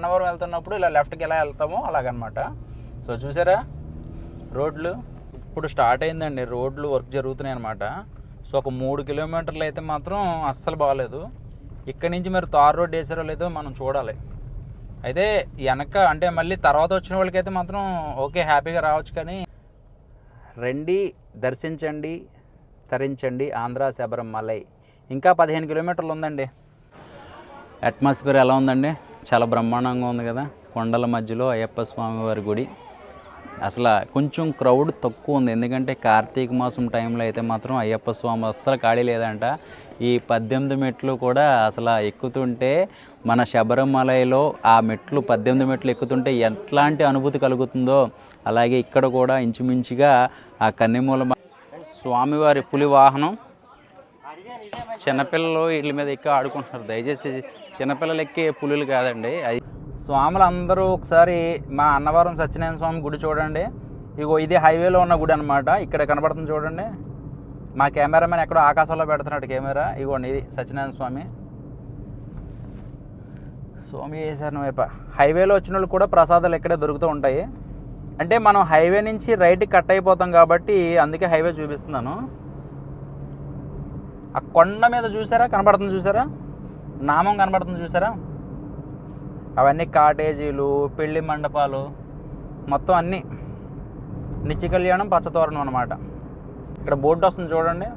అన్నవరం వెళ్తున్నప్పుడు ఇలా లెఫ్ట్కి ఎలా వెళ్తామో అలాగనమాట. సో చూసారా రోడ్లు ఇప్పుడు స్టార్ట్ అయిందండి, రోడ్లు వర్క్ జరుగుతున్నాయి అనమాట. సో ఒక 3 కిలోమీటర్లు అయితే మాత్రం అస్సలు బాగాలేదు. ఇక్కడి నుంచి మరి తార్ రోడ్ వేసారో లేదో మనం చూడాలి. అయితే వెనక అంటే మళ్ళీ తర్వాత వచ్చిన వాళ్ళకైతే మాత్రం ఓకే హ్యాపీగా రావచ్చు. కానీ రండి దర్శించండి తరించండి ఆంధ్ర శబరిమలై. ఇంకా 15 కిలోమీటర్లు ఉందండి. అట్మాస్ఫియర్ ఎలా ఉందండి? చాలా బ్రహ్మాండంగా ఉంది కదా. కొండల మధ్యలో అయ్యప్ప స్వామి వారి గుడి. అసలు కొంచెం క్రౌడ్ తక్కువ ఉంది, ఎందుకంటే కార్తీక మాసం టైంలో అయితే మాత్రం అయ్యప్ప స్వామి అస్సలు ఖాళీ లేదంట. ఈ 18 మెట్లు కూడా అసలు ఎక్కుతుంటే మన శబరిమలలో ఆ మెట్లు 18 మెట్లు ఎక్కుతుంటే ఎట్లాంటి అనుభూతి కలుగుతుందో అలాగే ఇక్కడ కూడా ఇంచుమించుగా ఆ కన్నెమూల స్వామివారి పులి వాహనం. చిన్నపిల్లలు వీటి మీద ఎక్కి ఆడుకుంటున్నారు. దయచేసి చిన్నపిల్లలు ఎక్కే పులులు కాదండి అది. స్వాములు అందరూ ఒకసారి మా అన్నవరం సత్యనారాయణ స్వామి గుడి చూడండి. ఇగో ఇది హైవేలో ఉన్న గుడి అనమాట. ఇక్కడ కనబడుతుంది చూడండి. మా కెమెరామెన్ ఎక్కడో ఆకాశంలో పెడుతున్నాడు కెమెరా. ఇగోండి ఇది సత్యనారాయణ స్వామి. స్వామి చేశారు వైప. హైవేలో వచ్చిన వాళ్ళు కూడా ప్రసాదాలు ఇక్కడే దొరుకుతూ ఉంటాయి. అంటే మనం హైవే నుంచి రైట్కి కట్ అయిపోతాం కాబట్టి అందుకే హైవే చూపిస్తున్నాను. ఆ కొండ మీద చూసారా కనబడుతుంది, చూసారా నామం కనబడుతుంది చూసారా. అవన్నీ కాటేజీలు, పెళ్లి మండపాలు, మొత్తం అన్నీ నిత్య కళ్యాణం పచ్చతోరణం అనమాట. ఇక్కడ బోర్డు వస్తుంది చూడండి.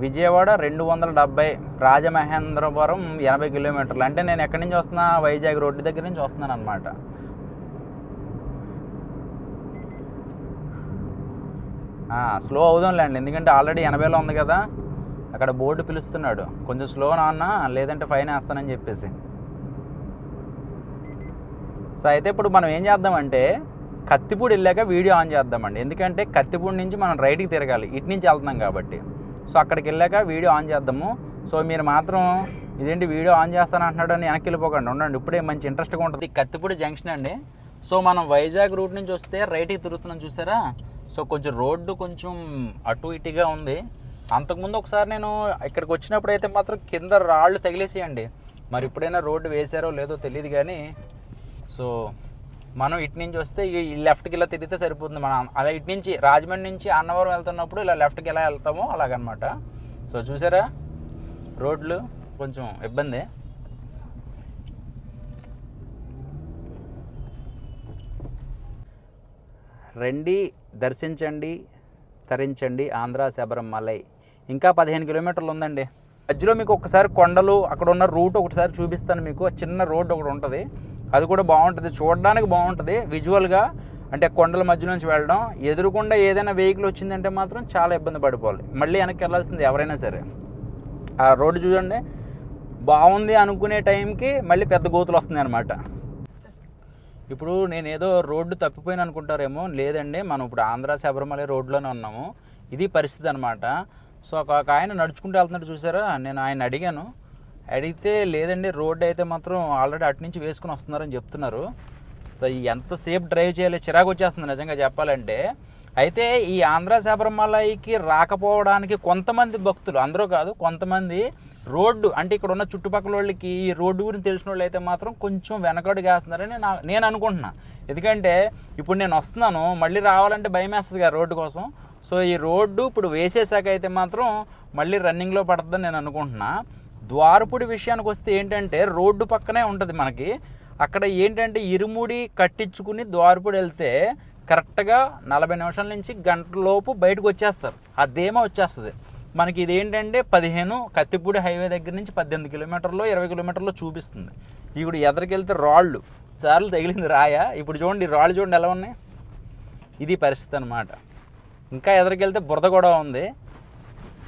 విజయవాడ 270, రాజమహేంద్రవరం 80 కిలోమీటర్లు. అంటే నేను ఎక్కడి నుంచి వస్తున్నా, వైజాగ్ రోడ్డు దగ్గర నుంచి వస్తున్నాను అనమాట. స్లో అవుదాంలేండి, ఎందుకంటే ఆల్రెడీ 80లో ఉంది కదా. అక్కడ బోర్డు పిలుస్తున్నాడు, కొంచెం స్లో నాన్న లేదంటే ఫైన్ వేస్తానని చెప్పేసి. సో అయితే ఇప్పుడు మనం ఏం చేద్దామంటే కత్తిపూడి వెళ్ళాక వీడియో ఆన్ చేద్దామండి. ఎందుకంటే కత్తిపూడి నుంచి మనం రైట్కి తిరగాలి, ఇటు నుంచి వెళ్తున్నాం కాబట్టి. సో అక్కడికి వెళ్ళాక వీడియో ఆన్ చేద్దాము. సో మీరు మాత్రం ఇదేంటి వీడియో ఆన్ చేస్తాను అంటున్నాడు అని వెనక్కి వెళ్ళిపోకండి, ఉండండి. ఇప్పుడే మంచి ఇంట్రెస్ట్గా ఉంటుంది. కత్తిపూడి జంక్షన్ అండి. సో మనం వైజాగ్ రూట్ నుంచి వస్తే రైట్కి తిరుగుతున్నాం చూసారా. సో కొంచెం రోడ్డు కొంచెం అటు ఇటుగా ఉంది. అంతకుముందు ఒకసారి నేను ఇక్కడికి వచ్చినప్పుడు అయితే మాత్రం కింద రాళ్ళు తగిలేసేయండి. మరి ఇప్పుడైనా రోడ్డు వేసారో లేదో తెలియదు కానీ. సో మనం ఇటు నుంచి వస్తే ఈ లెఫ్ట్కి ఇలా తిరిగితే సరిపోతుంది. మనం అలా ఇటు నుంచి రాజమండ్రి నుంచి అన్నవరం వెళ్తున్నప్పుడు ఇలా లెఫ్ట్కి ఎలా వెళ్తామో అలాగనమాట. సో చూసారా రోడ్లు కొంచెం ఇబ్బంది. రండి దర్శించండి తరించండి ఆంధ్ర శబరిమలై. ఇంకా 15 కిలోమీటర్లు ఉందండి. మధ్యలో మీకు ఒకసారి కొండలు అక్కడ ఉన్న రూట్ ఒకటిసారి చూపిస్తాను మీకు. చిన్న రోడ్ ఒకటి ఉంటుంది, అది కూడా బాగుంటుంది, చూడడానికి బాగుంటుంది విజువల్గా. అంటే కొండల మధ్య నుంచి వెళ్ళడం, ఎదురుకుండా ఏదైనా వెహికల్ వచ్చిందంటే మాత్రం చాలా ఇబ్బంది పడిపోవాలి, మళ్ళీ వెనక్కి వెళ్ళాల్సింది ఎవరైనా సరే. ఆ రోడ్డు చూడండి బాగుంది అనుకునే టైంకి మళ్ళీ పెద్ద గోతులు వస్తున్నాయి అనమాట. ఇప్పుడు నేను ఏదో రోడ్డు తప్పిపోయిన అనుకుంటారేమో, లేదండి మనం ఇప్పుడు ఆంధ్ర శబరిమలై రోడ్లోనే ఉన్నాము. ఇది పరిస్థితి అనమాట. సో ఒక ఆయన నడుచుకుంటూ వెళ్తున్నట్టు చూసారా. నేను ఆయన అడిగితే లేదండి రోడ్డు అయితే మాత్రం ఆల్రెడీ అటు నుంచి వేసుకుని వస్తున్నారని చెప్తున్నారు. సో ఎంతసేపు డ్రైవ్ చేయాలి, చిరాకు వచ్చేస్తుంది నిజంగా చెప్పాలంటే. అయితే ఈ ఆంధ్ర శబరిమలైకి రాకపోవడానికి కొంతమంది భక్తులు, అందరూ కాదు కొంతమంది, రోడ్డు అంటే ఇక్కడ ఉన్న చుట్టుపక్కల వాళ్ళకి ఈ రోడ్డు గురించి తెలిసిన వాళ్ళు అయితే మాత్రం కొంచెం వెనకడుగు వేస్తున్నారని నేను అనుకుంటున్నా. ఎందుకంటే ఇప్పుడు నేను వస్తున్నాను, మళ్ళీ రావాలంటే భయం వేస్తుంది కదా రోడ్డు కోసం. సో ఈ రోడ్డు ఇప్పుడు వేసేసాక అయితే మాత్రం మళ్ళీ రన్నింగ్లో పడుతుందని నేను అనుకుంటున్నా. ద్వారపూడి విషయానికి వస్తే ఏంటంటే రోడ్డు పక్కనే ఉంటుంది మనకి. అక్కడ ఏంటంటే ఇరుముడి కట్టించుకుని ద్వారపూడి వెళ్తే కరెక్ట్గా 40 నిమిషాల నుంచి గంటలోపు బయటకు వచ్చేస్తారు, అదేమో వచ్చేస్తుంది మనకి. ఇది ఏంటంటే 15 కత్తిపూడి హైవే దగ్గర నుంచి 18 కిలోమీటర్లో 20 కిలోమీటర్లో చూపిస్తుంది. ఇప్పుడు ఎదరికెళ్తే రాళ్ళు సార్లు తగిలింది రాయ. ఇప్పుడు చూడండి రాళ్ళు చూడండి ఎలా ఉన్నాయి. ఇది పరిస్థితి అనమాట. ఇంకా ఎదరికెళ్తే బురద కూడా ఉంది.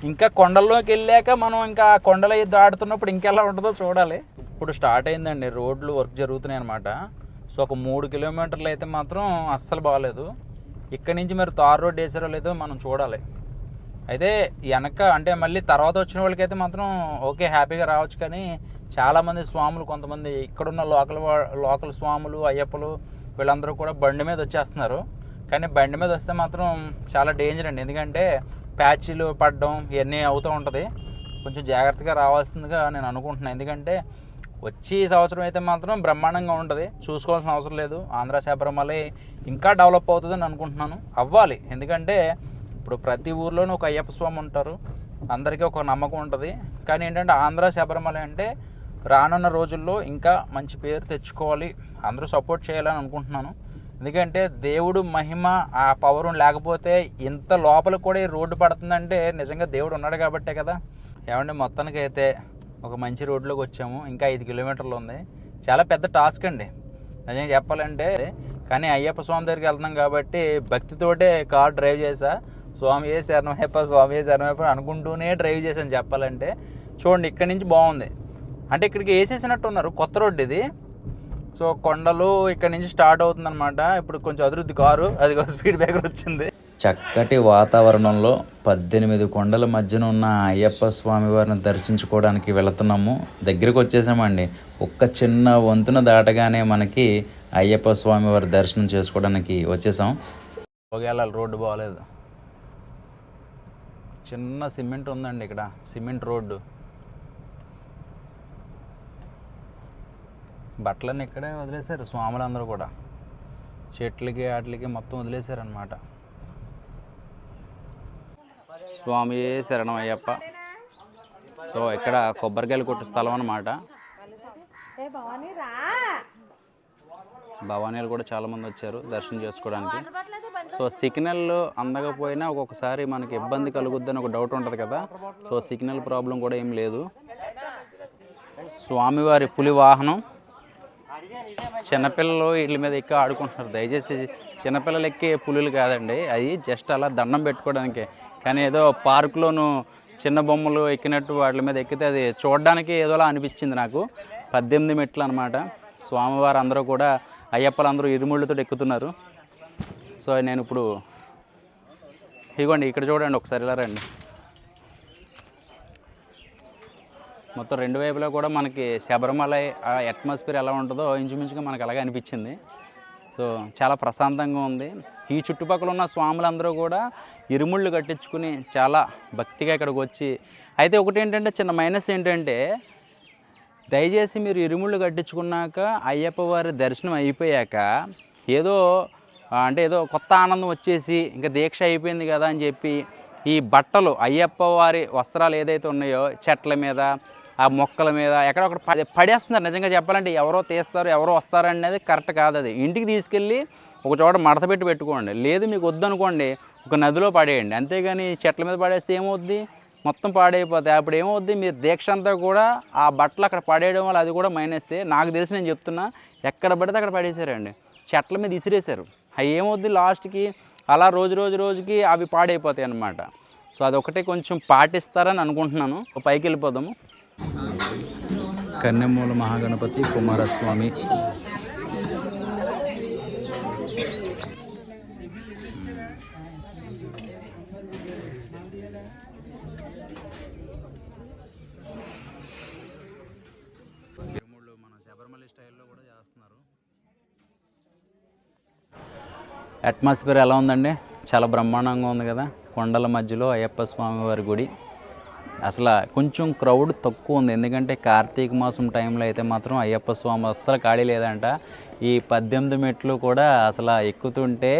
ఇంకా కొండల్లోకి వెళ్ళాక మనం ఇంకా కొండల దాడుతున్నప్పుడు ఇంకెలా ఉంటుందో చూడాలి. ఇప్పుడు స్టార్ట్ అయిందండి, రోడ్లు వర్క్ జరుగుతున్నాయి అనమాట. సో ఒక 3 కిలోమీటర్లు అయితే మాత్రం అస్సలు బాగాలేదు. ఇక్కడి నుంచి మరి తార్ రోడ్ వేసారో లేదో మనం చూడాలి. అయితే వెనక అంటే మళ్ళీ తర్వాత వచ్చిన వాళ్ళకైతే మాత్రం ఓకే హ్యాపీగా రావచ్చు. కానీ చాలామంది స్వాములు, కొంతమంది ఇక్కడున్న లోకల్ స్వాములు అయ్యప్పలు వీళ్ళందరూ కూడా బండి మీద వచ్చేస్తున్నారు. కానీ బండి మీద వస్తే మాత్రం చాలా డేంజర్ అండి, ఎందుకంటే ప్యాచీలు పడడం ఇవన్నీ అవుతూ ఉంటుంది. కొంచెం జాగ్రత్తగా రావాల్సిందిగా నేను అనుకుంటున్నాను. ఎందుకంటే వచ్చి సంవత్సరం అయితే మాత్రం బ్రహ్మాండంగా ఉంటుంది, చూసుకోవాల్సిన అవసరం లేదు. ఆంధ్ర శబరిమలై ఇంకా డెవలప్ అవుతుందని అనుకుంటున్నాను. అవ్వాలి, ఎందుకంటే ఇప్పుడు ప్రతి ఊర్లోనూ ఒక అయ్యప్ప స్వామి ఉంటారు, అందరికీ ఒక నమ్మకం ఉంటుంది. కానీ ఏంటంటే ఆంధ్ర శబరిమలై అంటే రానున్న రోజుల్లో ఇంకా మంచి పేరు తెచ్చుకోవాలి, అందరూ సపోర్ట్ చేయాలని అనుకుంటున్నాను. ఎందుకంటే దేవుడు మహిమ ఆ పవర్ లేకపోతే ఇంత లోపలికి కూడా ఈ రోడ్డు పడుతుందంటే నిజంగా దేవుడు ఉన్నాడు కాబట్టే కదా. ఏమంటే మొత్తానికి అయితే ఒక మంచి రోడ్లోకి వచ్చాము. ఇంకా 5 కిలోమీటర్లు ఉంది. చాలా పెద్ద టాస్క్ అండి నిజంగా చెప్పాలంటే. కానీ అయ్యప్ప స్వామి దగ్గరికి వెళ్తున్నాం కాబట్టి భక్తితోటే కార్ డ్రైవ్ చేసా. స్వామి ఏ శరణమయ్యప్ప, స్వామి ఏ శరణమయ్యప్ప అనుకుంటూనే డ్రైవ్ చేశాను చెప్పాలంటే. చూడండి ఇక్కడి నుంచి బాగుంది, అంటే ఇక్కడికి వేసేసినట్టు ఉన్నారు, కొత్త రోడ్డు ఇది. సో కొండలు ఇక్కడ నుంచి స్టార్ట్ అవుతుందన్నమాట. ఇప్పుడు కొంచెం అభివృద్ధి కారు, అది స్పీడ్ బ్రేకర్ వచ్చింది. చక్కటి వాతావరణంలో 18 కొండల మధ్యన ఉన్న అయ్యప్ప స్వామి వారిని దర్శించుకోవడానికి వెళుతున్నాము. దగ్గరికి వచ్చేసామండి. ఒక్క చిన్న వంతున దాటగానే మనకి అయ్యప్ప స్వామి వారి దర్శనం చేసుకోవడానికి వచ్చేసాం. ఒకవేళ రోడ్డు బాగలేదు, చిన్న సిమెంట్ ఉందండి ఇక్కడ, సిమెంట్ రోడ్డు. బట్టలన్నీ ఇక్కడే వదిలేశారు స్వాములందరూ కూడా, చెట్లకి వాటికి మొత్తం వదిలేశారనమాట. స్వామి శరణం అయ్యప్ప. సో ఇక్కడ కొబ్బరికాయలు కొట్టు స్థలం అన్నమాట. భవానీలు కూడా చాలామంది వచ్చారు దర్శనం చేసుకోవడానికి. సో సిగ్నల్ అందకపోయినా ఒక్కొక్కసారి మనకి ఇబ్బంది కలుగుద్దని ఒక డౌట్ ఉంటుంది కదా. సో సిగ్నల్ ప్రాబ్లం కూడా ఏం లేదు. స్వామివారి పులి వాహనం. చిన్నపిల్లలు వీటి మీద ఎక్కి ఆడుకుంటున్నారు. దయచేసి చిన్నపిల్లలు ఎక్కే పులులు కాదండి, అది జస్ట్ అలా దండం పెట్టుకోవడానికి. కానీ ఏదో పార్కులోను చిన్న బొమ్మలు ఎక్కినట్టు వాటి మీద ఎక్కితే అది చూడడానికి ఏదోలా అనిపించింది నాకు. 18 మెట్లు అనమాట. స్వామివారు అందరూ కూడా అయ్యప్పలందరూ ఇరుముళ్ళతో ఎక్కుతున్నారు. సో నేను ఇప్పుడు ఇదిగోండి ఇక్కడ చూడండి, ఒకసారి ఇలా రండి. మొత్తం 2 వైపులా కూడా మనకి శబరిమలై అట్మాస్ఫియర్ ఎలా ఉంటుందో ఇంచుమించుగా మనకు అలాగే అనిపించింది. సో చాలా ప్రశాంతంగా ఉంది. ఈ చుట్టుపక్కల ఉన్న స్వాములందరూ కూడా ఇరుముళ్ళు కట్టించుకుని చాలా భక్తిగా ఇక్కడికి వచ్చి, అయితే ఒకటి ఏంటంటే చిన్న మైనస్ ఏంటంటే, దయచేసి మీరు ఇరుముళ్ళు కట్టించుకున్నాక అయ్యప్ప వారి దర్శనం అయిపోయాక ఏదో కొత్త ఆనందం వచ్చేసి ఇంకా దీక్ష అయిపోయింది కదా అని చెప్పి ఈ బట్టలు అయ్యప్ప వారి వస్త్రాలు ఏదైతే ఉన్నాయో చెట్ల మీద, ఆ మొక్కల మీద ఎక్కడొక్కడ పడేస్తున్నారు. నిజంగా చెప్పాలంటే ఎవరో తీస్తారు, ఎవరో వస్తారు అనేది కరెక్ట్ కాదు. అది ఇంటికి తీసుకెళ్ళి ఒక చోట మడత పెట్టుకోండి. లేదు మీకు వద్దనుకోండి, ఒక నదిలో పడేయండి. అంతేగాని చెట్ల మీద పడేస్తే ఏమవుద్ది, మొత్తం పాడైపోతాయి. అప్పుడు ఏమవుద్ది, మీరు దీక్ష అంతా కూడా ఆ బట్టలు అక్కడ పడేయడం వల్ల అది కూడా మైనస్తే. నాకు తెలిసి నేను చెప్తున్నా, ఎక్కడ పడితే అక్కడ పడేసారండి, చెట్ల మీద ఇసిరేశారు. అవి ఏమవుద్ది లాస్ట్కి అలా రోజుకి అవి పాడైపోతాయి అన్నమాట. సో అదొకటే కొంచెం పాటిస్తారని అనుకుంటున్నాను. పైకి వెళ్ళిపోదాము. కన్నెమూల మహాగణపతి కుమారస్వామి. మన శబరిమలై స్టైల్లో కూడా చేస్తున్నారు. అట్మాస్ఫియర్ ఎలా ఉందండి? చాలా బ్రహ్మాండంగా ఉంది కదా. కొండల మధ్యలో అయ్యప్ప స్వామి వారి గుడి. అసలు కొంచెం క్రౌడ్ తక్కువ ఉంది, ఎందుకంటే కార్తీక మాసం టైంలో అయితే మాత్రం అయ్యప్ప స్వామి అస్సలు ఖాళీ లేదంట. ఈ 18 మెట్లు కూడా అసలు ఎక్కుతుంటే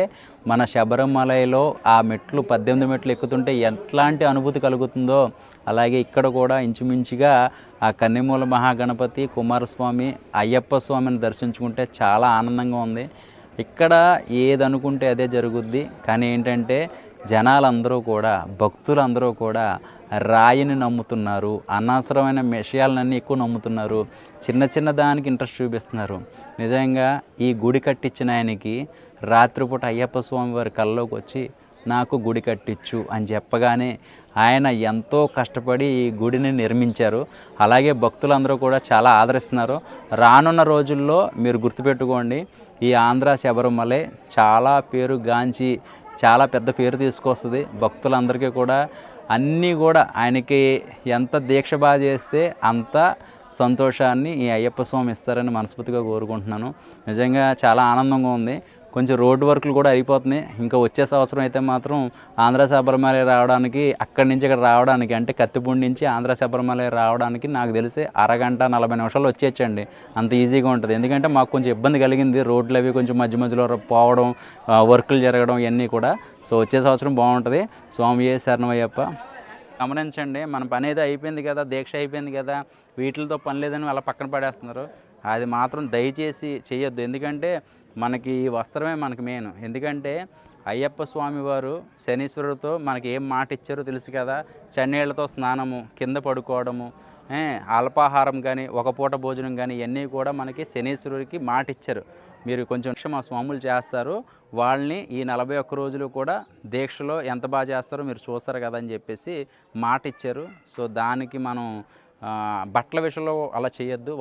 మన శబరిమలలో ఆ మెట్లు 18 మెట్లు ఎక్కుతుంటే ఎట్లాంటి అనుభూతి కలుగుతుందో అలాగే ఇక్కడ కూడా ఇంచుమించుగా ఆ కన్నెమూల మహాగణపతి కుమారస్వామి అయ్యప్ప స్వామిని దర్శించుకుంటే చాలా ఆనందంగా ఉంది. ఇక్కడ ఏదనుకుంటే అదే జరుగుద్ది. కానీ ఏంటంటే జనాలందరూ కూడా, భక్తులందరూ కూడా రాయిని నమ్ముతున్నారు, అనవసరమైన విషయాలన్నీ ఎక్కువ నమ్ముతున్నారు, చిన్న దానికి ఇంట్రెస్ట్ చూపిస్తున్నారు. నిజంగా ఈ గుడి కట్టించిన ఆయనకి రాత్రిపూట అయ్యప్ప స్వామి వారి కల్లోకి వచ్చి నాకు గుడి కట్టించు అని చెప్పగానే ఆయన ఎంతో కష్టపడి ఈ గుడిని నిర్మించారు. అలాగే భక్తులందరూ కూడా చాలా ఆదరిస్తున్నారు. రానున్న రోజుల్లో మీరు గుర్తుపెట్టుకోండి, ఈ ఆంధ్ర శబరిమలై చాలా పేరుగాంచి చాలా పెద్ద పేరు తీసుకొస్తుంది. భక్తులందరికీ కూడా అన్నీ కూడా ఆయనకి ఎంత దీక్ష బాగా చేస్తే అంత సంతోషాన్ని ఈ అయ్యప్ప స్వామి ఇస్తారని మనస్ఫూర్తిగా కోరుకుంటున్నాను. నిజంగా చాలా ఆనందంగా ఉంది. కొంచెం రోడ్డు వర్కులు కూడా అయిపోతున్నాయి. ఇంకా వచ్చే సంవత్సరం అయితే మాత్రం ఆంధ్ర శబరిమల రావడానికి, అక్కడి నుంచి ఇక్కడ రావడానికి, అంటే కత్తిపూడి నుంచి ఆంధ్ర శబరిమల రావడానికి నాకు తెలిసి అరగంట 40 నిమిషాలు వచ్చేయచ్చండి. అంత ఈజీగా ఉంటుంది. ఎందుకంటే మాకు కొంచెం ఇబ్బంది కలిగింది, రోడ్లు అవి కొంచెం మధ్య మధ్యలో పోవడం, వర్కులు జరగడం ఇవన్నీ కూడా. సో వచ్చే సంవత్సరం బాగుంటుంది. స్వామియే శరణమయ్యప్ప. గమనించండి, మన పని అయితే అయిపోయింది కదా, దీక్ష అయిపోయింది కదా, వీటితో పని లేదని అలా పక్కన పడేస్తున్నారు. అది మాత్రం దయచేసి చేయొద్దు. ఎందుకంటే మనకి ఈ వస్త్రమే మనకి మెయిన్. ఎందుకంటే అయ్యప్ప స్వామి వారు శనీశ్వరుడితో మనకి ఏం మాట ఇచ్చారో తెలుసు కదా, చన్నీళ్లతో స్నానము, కింద పడుకోవడము, అల్పాహారం కానీ, ఒక పూట భోజనం కానీ, ఇవన్నీ కూడా మనకి శనీశ్వరుడికి మాట ఇచ్చారు. మీరు కొంచెం మా స్వాములు చేస్తారు, వాళ్ళని ఈ 41 రోజులు కూడా దీక్షలో ఎంత బాగా చేస్తారో మీరు చూస్తారు కదా అని చెప్పేసి మాట ఇచ్చారు. సో దానికి మనం బట్టల విషయంలో అలా చేయొద్దు.